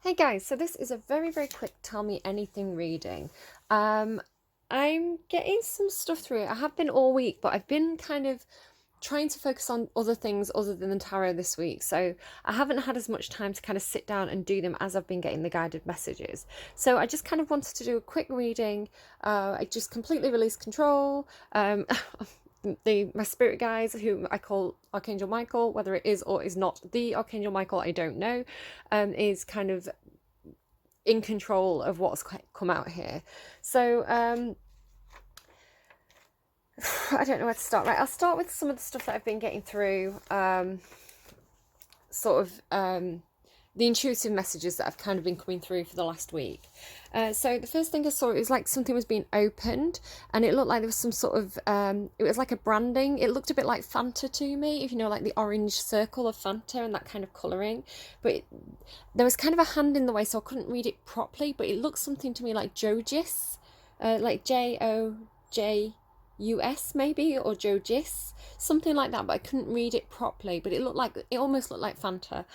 Hey guys, so this is a very, very quick tell me anything reading. Um, I'm getting some stuff through it. I have been all week, but I've been kind of trying to focus on other things other than the tarot this week. So I haven't had as much time to kind of sit down and do them as I've been getting the guided messages. So I just kind of wanted to do a quick reading. I just completely released control. My spirit guides, who I call Archangel Michael, whether it is or is not the Archangel Michael, I don't know, is kind of in control of what's come out here. So I don't know where to start. Right, I'll start with some of the stuff that I've been getting through, sort of the intuitive messages that have kind of been coming through for the last week. So the first thing I saw, it was like something was being opened, and it looked like there was some sort of it was like a branding. It looked a bit like Fanta to me, if you know, like the orange circle of Fanta and that kind of colouring. But there was kind of a hand in the way, so I couldn't read it properly, but it looked something to me like Jojis, like Jojus maybe, or Jojis, something like that, but I couldn't read it properly. But it almost looked like Fanta.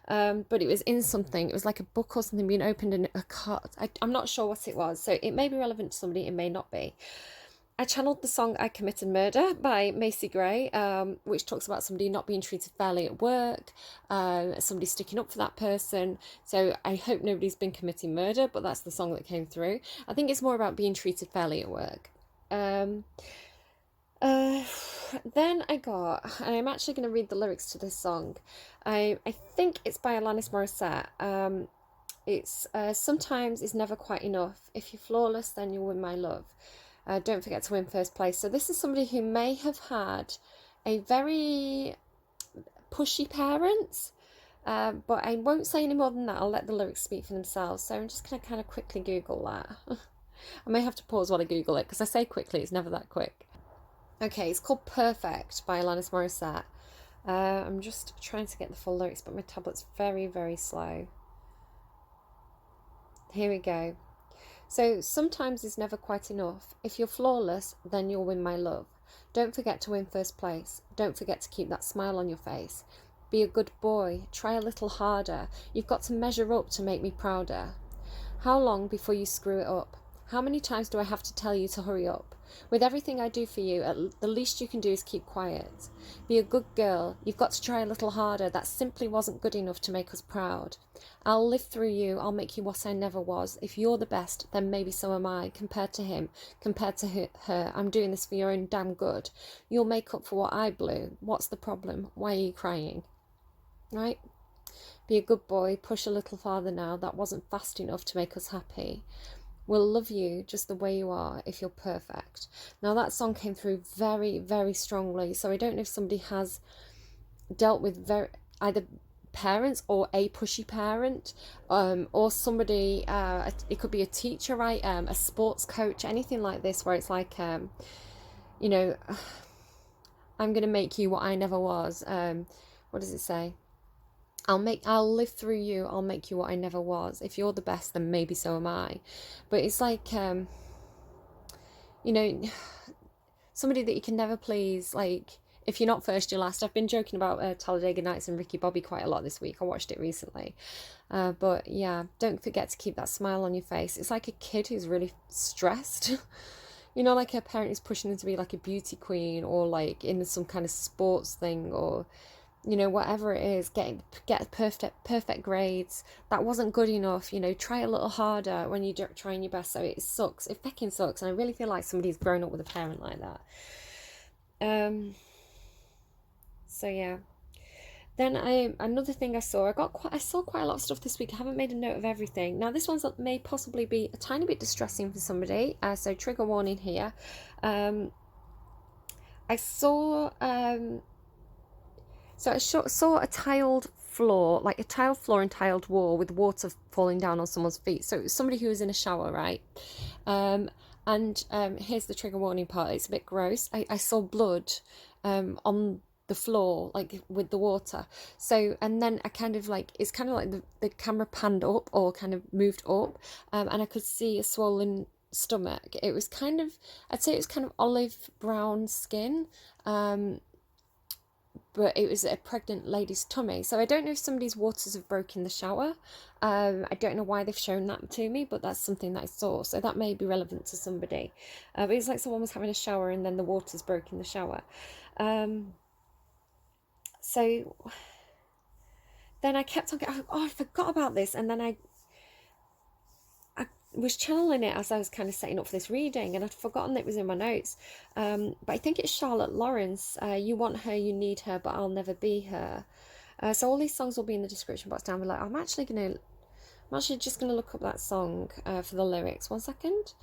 But it was in something. It was like a book or something being opened in a card. I'm not sure what it was, so it may be relevant to somebody, it may not be. I channeled the song I Committed Murder by Macy Gray, which talks about somebody not being treated fairly at work, somebody sticking up for that person. So I hope nobody's been committing murder, but that's the song that came through. I think it's more about being treated fairly at work. Then and I'm actually going to read the lyrics to this song. I think it's by Alanis Morissette. It's sometimes is never quite enough. If you're flawless, then you'll win my love. Don't forget to win first place. So this is somebody who may have had a very pushy parent, but I won't say any more than that. I'll let the lyrics speak for themselves. So I'm just going to kind of quickly Google that. I may have to pause while I Google it, because I say quickly, it's never that quick. Okay, it's called Perfect by Alanis Morissette. I'm just trying to get the full lyrics, but my tablet's very, very slow. Here we go. So, sometimes is never quite enough. If you're flawless, then you'll win my love. Don't forget to win first place. Don't forget to keep that smile on your face. Be a good boy. Try a little harder. You've got to measure up to make me prouder. How long before you screw it up? How many times do I have to tell you to hurry up? With everything I do for you, the least you can do is keep quiet. Be a good girl. You've got to try a little harder. That simply wasn't good enough to make us proud. I'll live through you. I'll make you what I never was. If you're the best, then maybe so am I. Compared to him, compared to her, I'm doing this for your own damn good. You'll make up for what I blew. What's the problem? Why are you crying? Right? Be a good boy. Push a little farther now. That wasn't fast enough to make us happy. We'll love you just the way you are if you're perfect. Now that song came through very, very strongly. So I don't know if somebody has dealt with either parents or a pushy parent, or somebody, it could be a teacher, right? A sports coach, anything like this, where it's like, you know, I'm going to make you what I never was. What does it say? I'll live through you. I'll make you what I never was. If you're the best, then maybe so am I. But it's like, you know, somebody that you can never please. Like, if you're not first, you're last. I've been joking about Talladega Nights and Ricky Bobby quite a lot this week. I watched it recently. But yeah, don't forget to keep that smile on your face. It's like a kid who's really stressed. You know, like a parent is pushing them to be like a beauty queen, or like in some kind of sports thing, or you know, whatever it is, get perfect grades. That wasn't good enough. You know, try a little harder when you're trying your best. So it sucks. It fucking sucks. And I really feel like somebody's grown up with a parent like that. So yeah. Then another thing I saw. I saw quite a lot of stuff this week. I haven't made a note of everything. Now this one's may possibly be a tiny bit distressing for somebody. So trigger warning here. I saw. So I saw a tiled floor, like a tiled floor and tiled wall with water falling down on someone's feet. So it was somebody who was in a shower, right? Here's the trigger warning part. It's a bit gross. I saw blood on the floor, like with the water. So, and then I kind of like, it's kind of like the camera panned up or kind of moved up, and I could see a swollen stomach. It was I'd say it was kind of olive brown skin. but it was a pregnant lady's tummy. So I don't know if somebody's waters have broken in the shower. I don't know why they've shown that to me, but that's something that I saw. So that may be relevant to somebody. But it's like someone was having a shower and then the waters broke in the shower. So then I kept on going, oh, I forgot about this. And then I was channeling it as I was kind of setting up for this reading, and I'd forgotten it was in my notes. But I think it's Charlotte Lawrence. You want her, you need her, but I'll never be her. So all these songs will be in the description box down below. I'm actually just gonna look up that song for the lyrics. 1 second.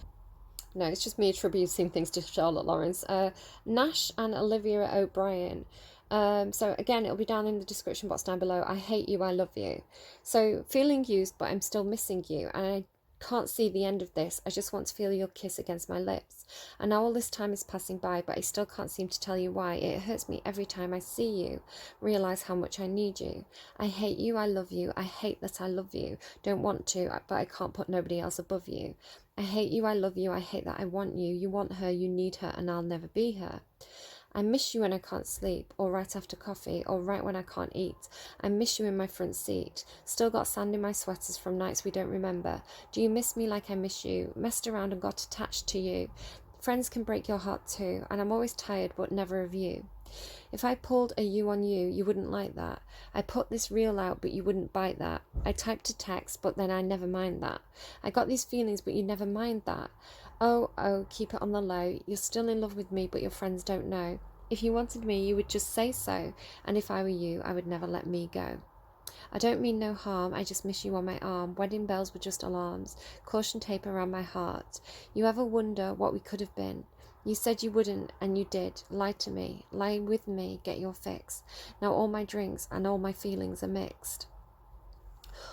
No, it's just me attributing things to Charlotte Lawrence. Nash and Olivia O'Brien. So again, it'll be down in the description box down below. I hate you, I love you. So feeling used, but I'm still missing you, and I can't see the end of this. I just want to feel your kiss against my lips. And now all this time is passing by, but I still can't seem to tell you why. It hurts me every time I see you, realize how much I need you. I hate you, I love you. I hate that I love you. Don't want to, but I can't put nobody else above you. I hate you, I love you. I hate that I want you. You want her, you need her, and I'll never be her. I miss you when I can't sleep, or right after coffee, or right when I can't eat. I miss you in my front seat. Still got sand in my sweaters from nights we don't remember. Do you miss me like I miss you? Messed around and got attached to you. Friends can break your heart too, and I'm always tired but never of you. If I pulled a you on you, you wouldn't like that. I put this reel out, but you wouldn't bite that. I typed a text, but then I never mind that. I got these feelings, but you never mind that. Oh, keep it on the low. You're still in love with me, but your friends don't know. If you wanted me, you would just say so. And if I were you, I would never let me go. I don't mean no harm, I just miss you on my arm. Wedding bells were just alarms. Caution tape around my heart. You ever wonder what we could have been? You said you wouldn't, and you did. Lie to me. Lie with me, get your fix. Now all my drinks and all my feelings are mixed.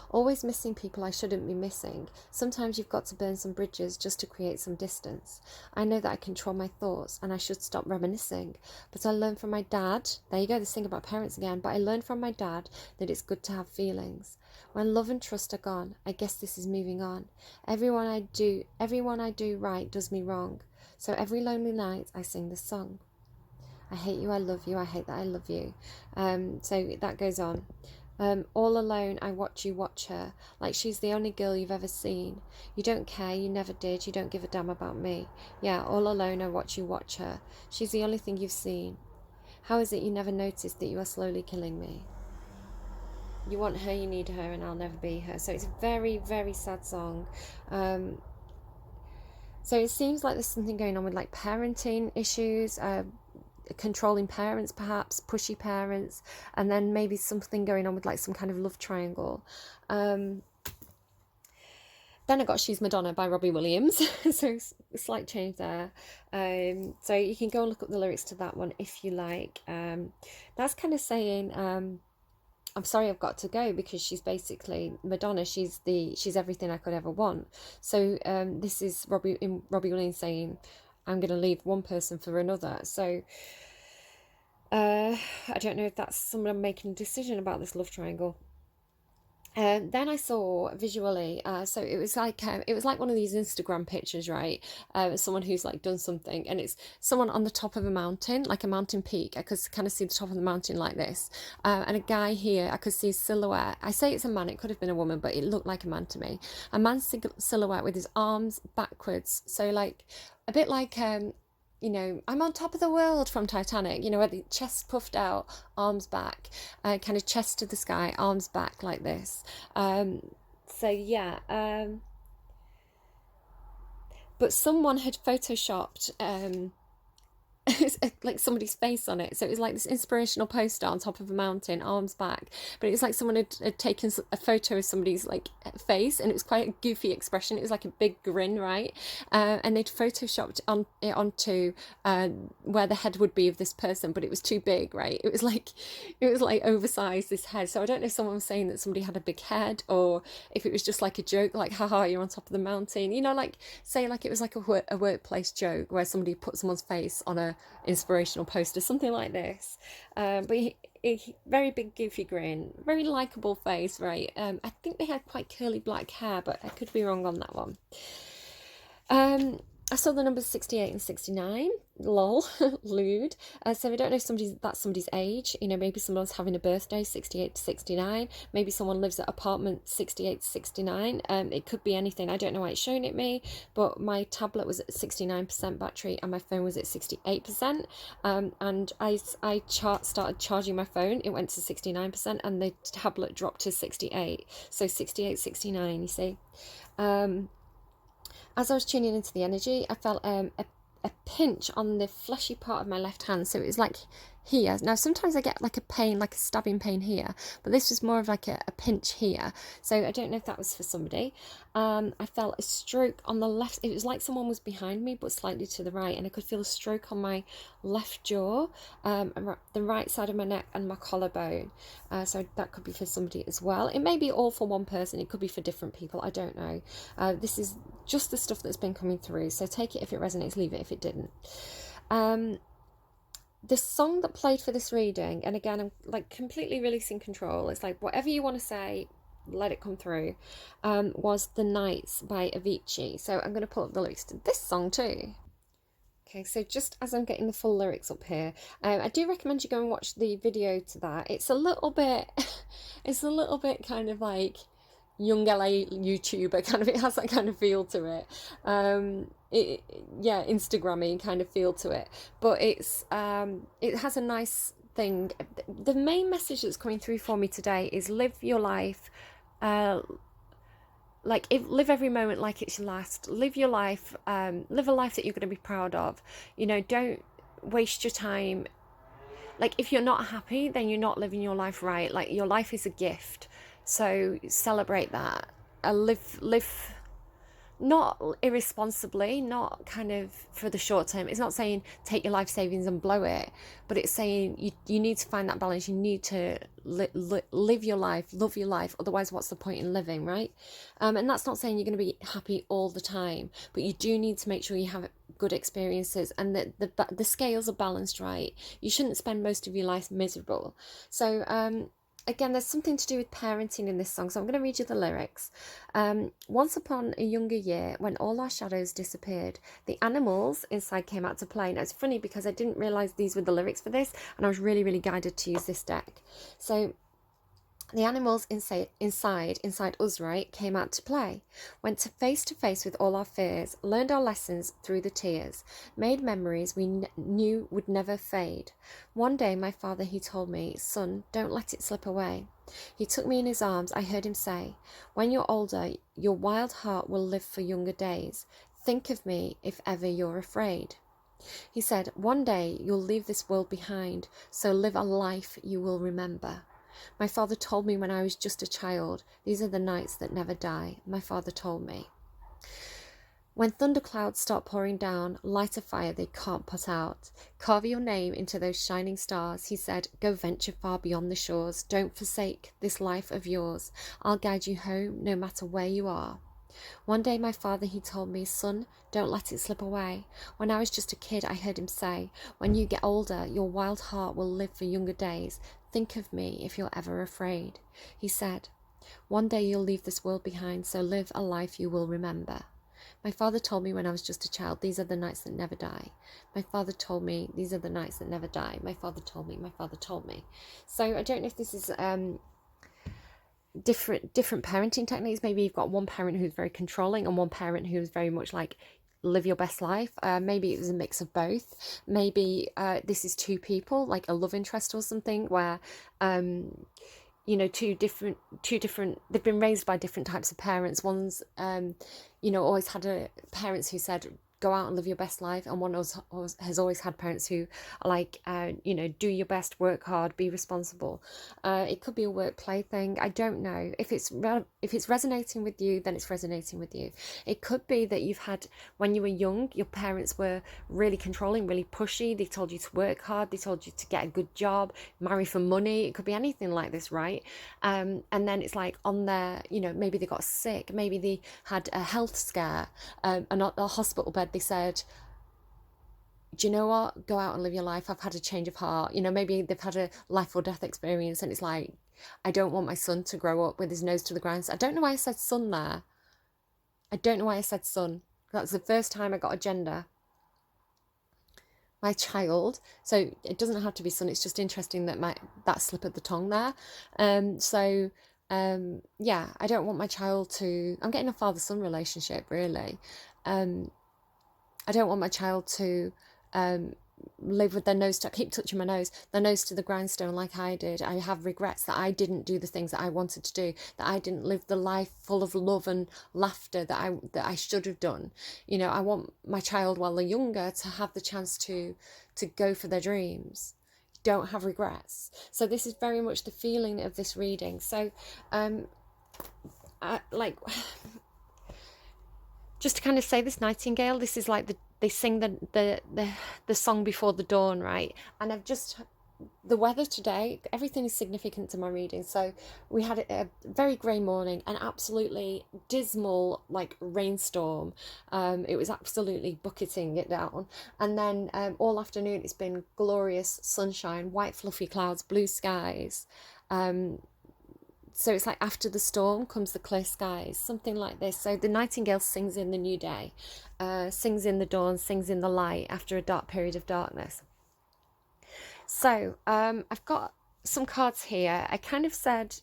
Always missing people I shouldn't be missing. Sometimes you've got to burn some bridges just to create some distance. I know that I control my thoughts and I should stop reminiscing. But I learned from my dad, there you go, this thing about parents again, but I learned from my dad that it's good to have feelings. When love and trust are gone, I guess this is moving on. Everyone I do right does me wrong. So every lonely night I sing this song. I hate you, I love you, I hate that I love you. So that goes on. All alone, I watch you watch her, like she's the only girl you've ever seen. You don't care, you never did, you don't give a damn about me. Yeah, all alone, I watch you watch her. She's the only thing you've seen. How is it you never noticed that you are slowly killing me? You want her, you need her, and I'll never be her. So it's a very, very sad song. So it seems like there's something going on with like parenting issues, controlling parents, perhaps pushy parents, and then maybe something going on with like some kind of love triangle. Then I got She's Madonna by Robbie Williams. So a slight change there. So you can go and look up the lyrics to that one if you like. That's kind of saying I'm sorry I've got to go, because she's basically Madonna. She's everything I could ever want. So this is Robbie Williams saying, I'm going to leave one person for another. So I don't know if that's someone making a decision about this love triangle. Then I saw visually, so it was like one of these Instagram pictures, right? Someone who's like done something, and it's someone on the top of a mountain, like a mountain peak. I could kind of see the top of the mountain like this, and a guy here. I could see his silhouette. I say it's a man; it could have been a woman, but it looked like a man to me. A man's silhouette with his arms backwards, so like a bit like you know, I'm on top of the world from Titanic, you know, where the chest puffed out, arms back, kind of chest to the sky, arms back like this. So yeah, but someone had photoshopped like somebody's face on it, so it was like this inspirational poster on top of a mountain, arms back, but it was like someone had taken a photo of somebody's like face, and it was quite a goofy expression. It was like a big grin, right? And they'd photoshopped it onto where the head would be of this person, but it was too big, right? It was like oversized, this head. So I don't know if someone was saying that somebody had a big head, or if it was just like a joke, like haha, you're on top of the mountain, you know, like say like it was like a workplace joke where somebody put someone's face on a inspirational poster, something like this. But he very big goofy grin, very likable face, right? I think they had quite curly black hair, but I could be wrong on that one. I saw the numbers 68 and 69. Lol, lewd. So I don't know if that's somebody's age. You know, maybe someone's having a birthday, 68 to 69. Maybe someone lives at apartment 68 to 69. It could be anything. I don't know why it's showing it me, but my tablet was at 69% battery and my phone was at 68%. And I started charging my phone. It went to 69% and the tablet dropped to 68. So 68, 69, you see. As I was tuning into the energy, I felt a pinch on the fleshy part of my left hand. So it was like here. Now, sometimes I get like a pain, like a stabbing pain here, but this was more of like a pinch here. So I don't know if that was for somebody. I felt a stroke on the left. It was like someone was behind me, but slightly to the right. And I could feel a stroke on my left jaw, the right side of my neck and my collarbone. So that could be for somebody as well. It may be all for one person. It could be for different people. I don't know. This is just the stuff that's been coming through. So take it if it resonates, leave it if it didn't. The song that played for this reading, and again, I'm like completely releasing control. It's like whatever you want to say, let it come through, was The Nights by Avicii. So I'm going to pull up the lyrics to this song too. Okay, so just as I'm getting the full lyrics up here, I do recommend you go and watch the video to that. It's a little bit, it's a little bit kind of like young LA YouTuber kind of, it has that kind of feel to it. Yeah, Instagrammy kind of feel to it, but it has a nice thing. The main message that's coming through for me today is live your life, live every moment like it's your last. Live your life, live a life that you're going to be proud of. You know, don't waste your time. Like, if you're not happy, then you're not living your life right. Like, your life is a gift, so celebrate that. Live not irresponsibly, not kind of for the short term. It's not saying take your life savings and blow it, but it's saying you need to find that balance. You need to live your life, love your life. Otherwise, what's the point in living, right? And that's not saying you're going to be happy all the time, but you do need to make sure you have good experiences and that the scales are balanced right. You shouldn't spend most of your life miserable. So again, there's something to do with parenting in this song, so I'm going to read you the lyrics. Once upon a younger year, when all our shadows disappeared, the animals inside came out to play. Now, it's funny because I didn't realise these were the lyrics for this, and I was really, really guided to use this deck. So the animals inside us, right, came out to play, went to face with all our fears, learned our lessons through the tears, made memories we knew would never fade. One day my father, he told me, son, don't let it slip away. He took me in his arms, I heard him say, when you're older, your wild heart will live for younger days. Think of me if ever you're afraid. He said, one day you'll leave this world behind, so live a life you will remember. My father told me when I was just a child, these are the nights that never die. My father told me. When thunderclouds start pouring down, light a fire they can't put out. Carve your name into those shining stars. He said, go venture far beyond the shores. Don't forsake this life of yours. I'll guide you home no matter where you are. One day my father, he told me, son, don't let it slip away. When I was just a kid, I heard him say, when you get older, your wild heart will live for younger days. Think of me if you're ever afraid. He said, one day you'll leave this world behind, so live a life you will remember. My father told me when I was just a child, these are the nights that never die. My father told me, these are the nights that never die. My father told me, my father told me. So I don't know if this is different parenting techniques. Maybe you've got one parent who's very controlling and one parent who's very much like live your best life. Maybe it was a mix of both. Maybe this is two people, like a love interest or something, where two different they've been raised by different types of parents. One's always had parents who said go out and live your best life, and one has always had parents who are like do your best, work hard, be responsible. It could be a work play thing. I don't know if it's resonating with you, then it's resonating with you. It could be that you've had, when you were young, your parents were really controlling, really pushy. They told you to work hard, they told you to get a good job, marry for money. It could be anything like this, right? And then it's like on their, maybe they got sick, maybe they had a health scare, and at the hospital bed they said, do you know what, go out and live your life, I've had a change of heart. Maybe they've had a life or death experience, and it's like, I don't want my son to grow up with his nose to the ground. So I don't know why I said son there. I don't know why I said son. That's the first time I got a gender. My child, so it doesn't have to be son, it's just interesting that that slip of the tongue there. Yeah, I don't want my child to, I'm getting a father-son relationship really. I don't want my child to live with their nose to, I keep touching my nose, their nose to the grindstone like I did. I have regrets that I didn't do the things that I wanted to do, that I didn't live the life full of love and laughter that I should have done. You know, I want my child while they're younger to have the chance to go for their dreams. Don't have regrets. So this is very much the feeling of this reading. So like just to kind of say, this nightingale, this is like they sing the song before the dawn, right? And the weather today, everything is significant to my reading. So we had a very grey morning, an absolutely dismal like rainstorm. It was absolutely bucketing it down, and then all afternoon it's been glorious sunshine, white fluffy clouds, blue skies. So it's like after the storm comes the clear skies, something like this. So the nightingale sings in the new day, sings in the dawn, sings in the light after a dark period of darkness. So I've got some cards here. I kind of said,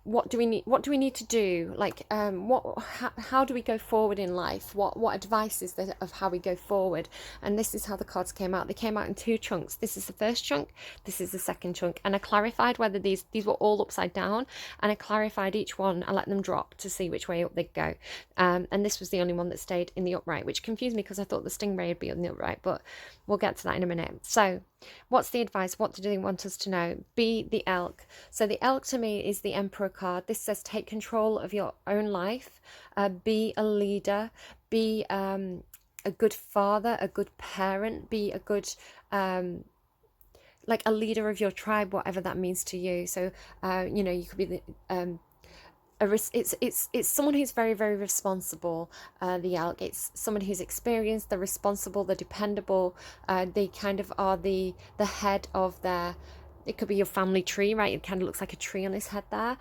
what do we need to do, like how do we go forward in life, what advice is there of how we go forward? And this is how the cards came out. They came out in two chunks. This is the first chunk, this is the second chunk, and I clarified whether these were all upside down, and I clarified each one. I let them drop to see which way up they'd go, and this was the only one that stayed in the upright, which confused me because I thought the stingray would be in the upright, but we'll get to that in a minute. So what's the advice? What do they want us to know? Be the elk. So the elk to me is the Emperor card. This says take control of your own life, be a leader, be a good father, a good parent, be a good like a leader of your tribe, whatever that means to you. So you know, you could be the it's someone who's very, very responsible. The elk, it's someone who's experienced, they're responsible, they're dependable. They kind of are the head of their, it could be your family tree, right? It kind of looks like a tree on his head there.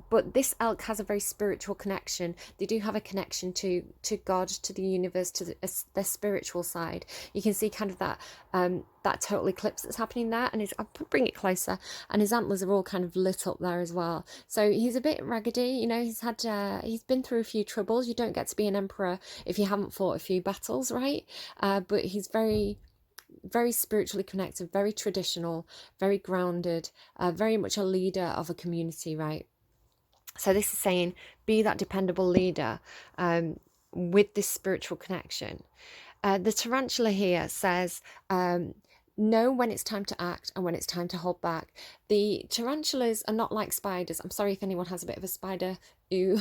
But this elk has a very spiritual connection. They do have a connection to God, to the universe, to their spiritual side. You can see kind of that that total eclipse that's happening there, and I'll bring it closer, and his antlers are all kind of lit up there as well. So he's a bit raggedy, you know. He's been through a few troubles. You don't get to be an emperor if you haven't fought a few battles, right? But he's very, very spiritually connected, very traditional, very grounded, very much a leader of a community, right? So this is saying, be that dependable leader with this spiritual connection. The tarantula here says, know when it's time to act and when it's time to hold back. The tarantulas are not like spiders. I'm sorry if anyone has a bit of a spider ooh.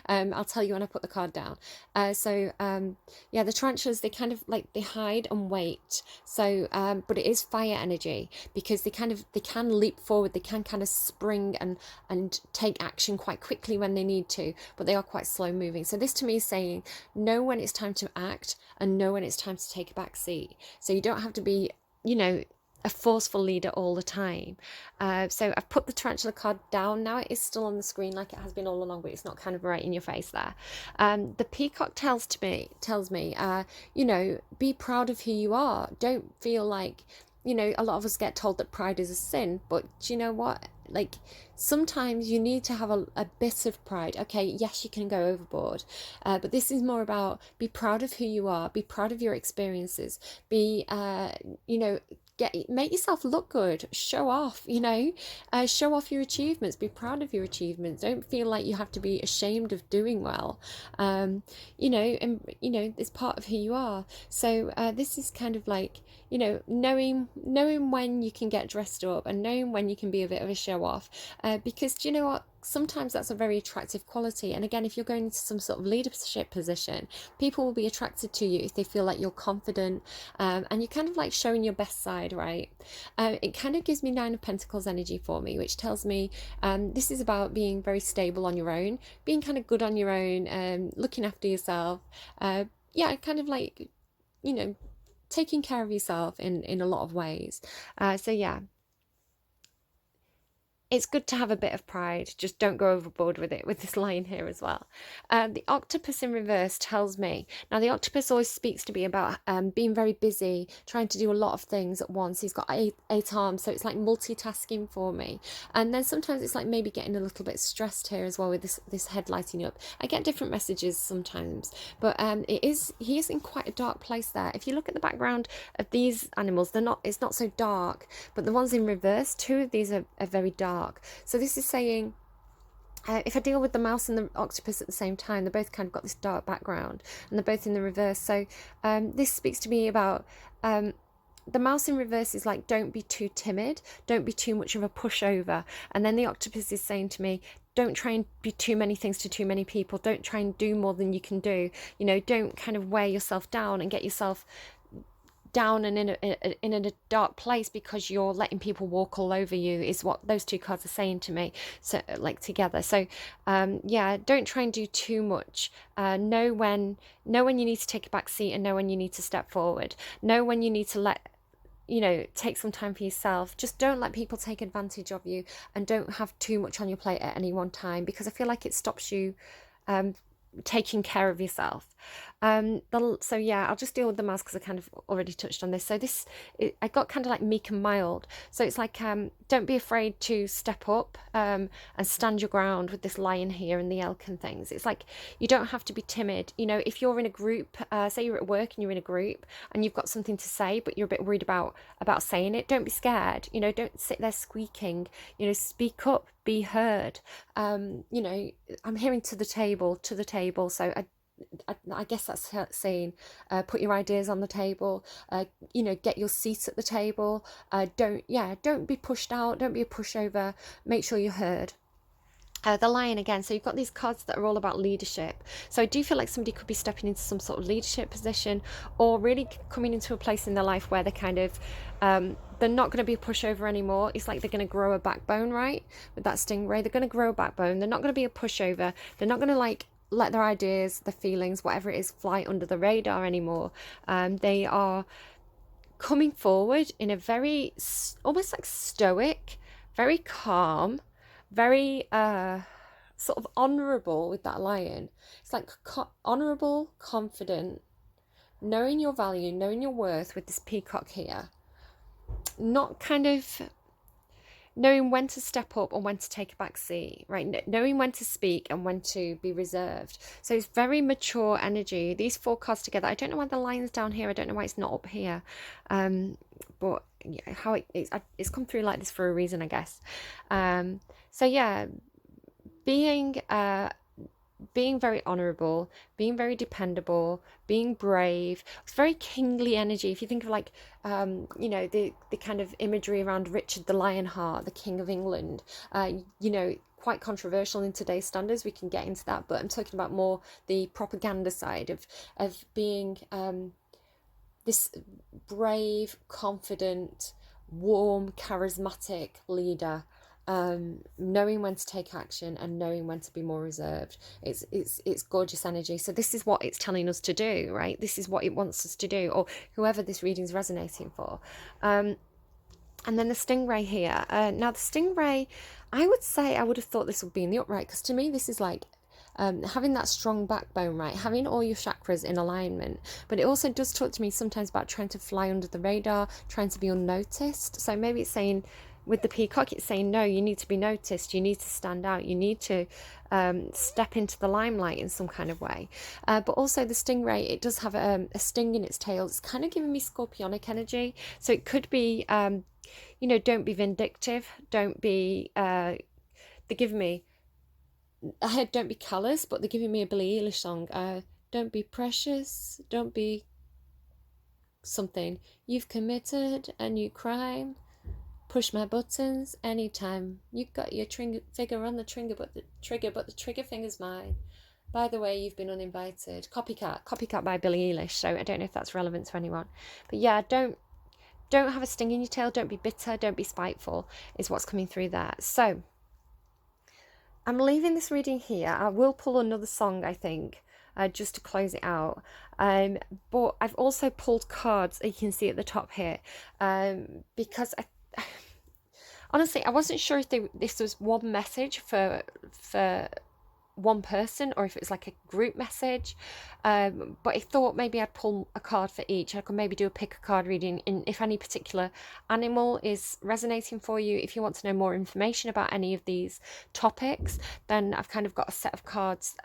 I'll tell you when I put the card down. Yeah, the tarantulas, they kind of like, they hide and wait. So but it is fire energy, because they can leap forward, they can kind of spring and take action quite quickly when they need to, but they are quite slow moving. So this to me is saying, know when it's time to act and know when it's time to take a back seat. So you don't have to be, you know, a forceful leader all the time. So I've put the tarantula card down now. It is still on the screen like it has been all along, but it's not kind of right in your face there. The peacock tells me, you know, be proud of who you are. Don't feel like, you know, a lot of us get told that pride is a sin, but do you know what? Like, sometimes you need to have a bit of pride. Okay, yes, you can go overboard, but this is more about, be proud of who you are, be proud of your experiences, be you know, make yourself look good, show off, you know, show off your achievements, be proud of your achievements. Don't feel like you have to be ashamed of doing well, you know, and you know, it's part of who you are. So this is kind of like, you know, knowing when you can get dressed up and knowing when you can be a bit of a show off, because do you know what, sometimes that's a very attractive quality. And again, if you're going into some sort of leadership position, people will be attracted to you if they feel like you're confident, and you're kind of like showing your best side, right? It kind of gives me Nine of Pentacles energy for me, which tells me this is about being very stable on your own, being kind of good on your own, looking after yourself, yeah, kind of like, you know, taking care of yourself in a lot of ways. So yeah, it's good to have a bit of pride. Just don't go overboard with it with this line here as well. The octopus in reverse tells me, now the octopus always speaks to me about being very busy, trying to do a lot of things at once. He's got eight arms, so it's like multitasking for me. And then sometimes it's like maybe getting a little bit stressed here as well with this head lighting up. I get different messages sometimes, but he is in quite a dark place there. If you look at the background of these animals, it's not so dark, but the ones in reverse, two of these are very dark. So this is saying, if I deal with the mouse and the octopus at the same time, they're both kind of got this dark background, and they're both in the reverse. So this speaks to me about the mouse in reverse is like, don't be too timid, don't be too much of a pushover. And then the octopus is saying to me, don't try and be too many things to too many people, don't try and do more than you can do, you know, don't kind of wear yourself down and get yourself down and in a dark place because you're letting people walk all over you, is what those two cards are saying to me, so like together. So yeah, don't try and do too much. Know when you need to take a back seat, and know when you need to step forward. Know when you need to take some time for yourself. Just don't let people take advantage of you, and don't have too much on your plate at any one time, because I feel like it stops you taking care of yourself. So yeah, I'll just deal with the mouse because I kind of already touched on this. So I got kind of like meek and mild. So it's like, don't be afraid to step up and stand your ground with this lion here and the elk and things. It's like, you don't have to be timid. You know, if you're in a group, say you're at work and you're in a group and you've got something to say, but you're a bit worried about saying it, don't be scared. You know, don't sit there squeaking. You know, speak up, be heard. You know, I'm hearing to the table. So I guess that's saying, put your ideas on the table, you know, get your seat at the table. Don't be pushed out, don't be a pushover, make sure you're heard. The lion again, so you've got these cards that are all about leadership. So I do feel like somebody could be stepping into some sort of leadership position, or really coming into a place in their life where they're kind of they're not going to be a pushover anymore. It's like they're going to grow a backbone, right? With that stingray, they're going to grow a backbone. They're not going to be a pushover. They're not going to like let their ideas, their feelings, whatever it is, fly under the radar anymore. They are coming forward in a very almost like stoic, very calm, very sort of honourable with that lion. It's like honourable, confident, knowing your value, knowing your worth with this peacock here. Not kind of knowing when to step up and when to take a back seat, right? Knowing when to speak and when to be reserved. So it's very mature energy. These four cards together, I don't know why the line's down here. I don't know why it's not up here. But yeah, how it's come through like this for a reason, I guess. So yeah, being very honourable, being very dependable, being brave. It's very kingly energy. If you think of like, you know, the kind of imagery around Richard the Lionheart, the King of England, you know, quite controversial in today's standards. We can get into that, but I'm talking about more the propaganda side of being this brave, confident, warm, charismatic leader. Knowing when to take action and knowing when to be more reserved. It's gorgeous energy. So this is what it's telling us to do, right? This is what it wants us to do, or whoever this reading's resonating for. And then the stingray here. Now the stingray, I would have thought this would be in the upright, because to me this is like having that strong backbone, right? Having all your chakras in alignment. But it also does talk to me sometimes about trying to fly under the radar, trying to be unnoticed. So maybe it's saying, with the peacock, it's saying, no, you need to be noticed, you need to stand out, you need to step into the limelight in some kind of way. But also the stingray, it does have a sting in its tail. It's kind of giving me scorpionic energy. So it could be, you know, don't be vindictive, don't be, they're giving me, don't be callous, but they're giving me a Billie Eilish song. Don't be precious, don't be something. You've committed a new crime. Push my buttons anytime. You got your finger on the trigger, but the trigger finger's mine. By the way, you've been uninvited. Copycat by Billie Eilish. So I don't know if that's relevant to anyone. But yeah, don't have a sting in your tail. Don't be bitter. Don't be spiteful. Is what's coming through there. So I'm leaving this reading here. I will pull another song, I think, just to close it out. But I've also pulled cards, you can see at the top here, because Honestly, I wasn't sure if this was one message for one person or if it's like a group message, but I thought maybe I'd pull a card for each. I could maybe do a pick a card reading in if any particular animal is resonating for you. If you want to know more information about any of these topics, then I've kind of got a set of cards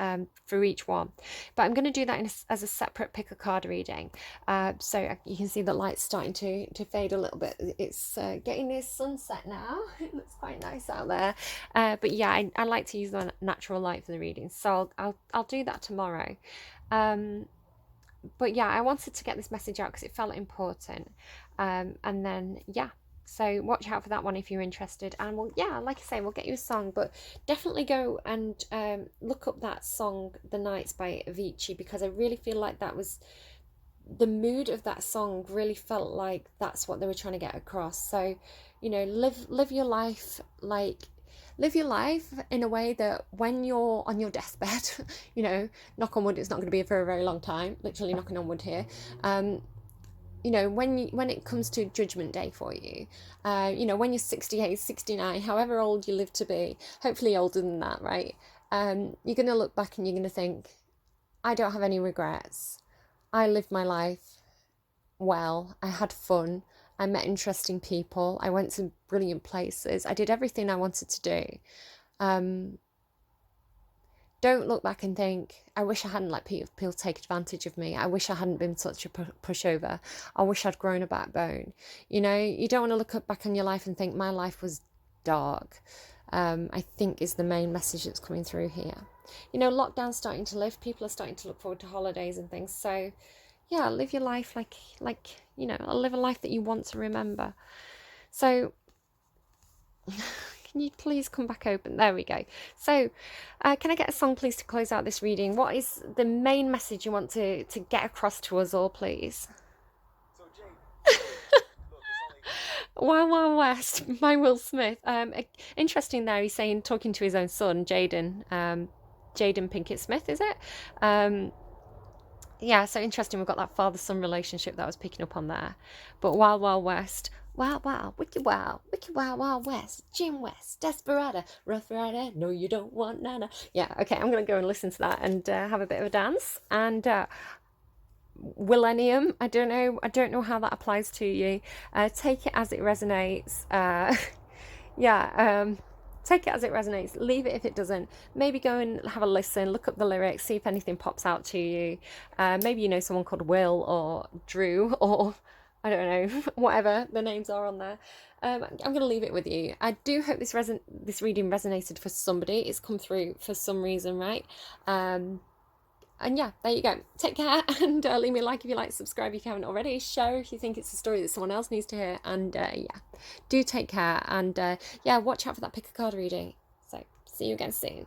for each one, but I'm going to do that as a separate pick a card reading. So you can see the light's starting to fade a little bit. It's getting near sunset now. It looks quite nice out there, but yeah, I like to use the natural light for the readings, so I'll do that tomorrow. But yeah, I wanted to get this message out because it felt important. And then yeah, so watch out for that one if you're interested. And we'll, yeah, like I say, we'll get you a song, but definitely go and look up that song The Nights by Avicii, because I really feel like that was the mood of that song. Really felt like that's what they were trying to get across. So, you know, live your life in a way that when you're on your deathbed, you know, knock on wood, it's not going to be for a very long time, literally knocking on wood here. You know, when it comes to judgment day for you, you know, when you're 68, 69, however old you live to be, hopefully older than that, right? You're going to look back and you're going to think, I don't have any regrets. I lived my life well. I had fun. I met interesting people. I went to brilliant places. I did everything I wanted to do. Don't look back and think, I wish I hadn't let people take advantage of me. I wish I hadn't been such a pushover. I wish I'd grown a backbone. You know, you don't want to look back on your life and think my life was dark. I think is the main message that's coming through here. You know, lockdown's starting to lift. People are starting to look forward to holidays and things. So yeah, live your life like you know, live a life that you want to remember. So can you please come back open? There we go. So can I get a song please to close out this reading? What is the main message you want to get across to us all, please? So Jade, Wild Wild West by Will Smith. Interesting there, he's saying, talking to his own son, Jaden Pinkett Smith, is it? Yeah, so interesting. We've got that father-son relationship that I was picking up on there. But Wild Wild West, wild, wild, wicked, wild, wild west, Jim West, Desperado, Rough Rider, no you don't want nana. Yeah, okay, I'm going to go and listen to that and have a bit of a dance. And Millennium, I don't know how that applies to you. Take it as it resonates. Yeah, take it as it resonates. Leave it if it doesn't. Maybe go and have a listen, look up the lyrics, see if anything pops out to you. Maybe you know someone called Will or Drew or I don't know, whatever the names are on there. I'm going to leave it with you. I do hope this reading resonated for somebody. It's come through for some reason, right? And yeah, there you go. Take care and leave me a like if you like, subscribe if you haven't already, share if you think it's a story that someone else needs to hear, and yeah, do take care and yeah, watch out for that pick a card reading. So see you again soon.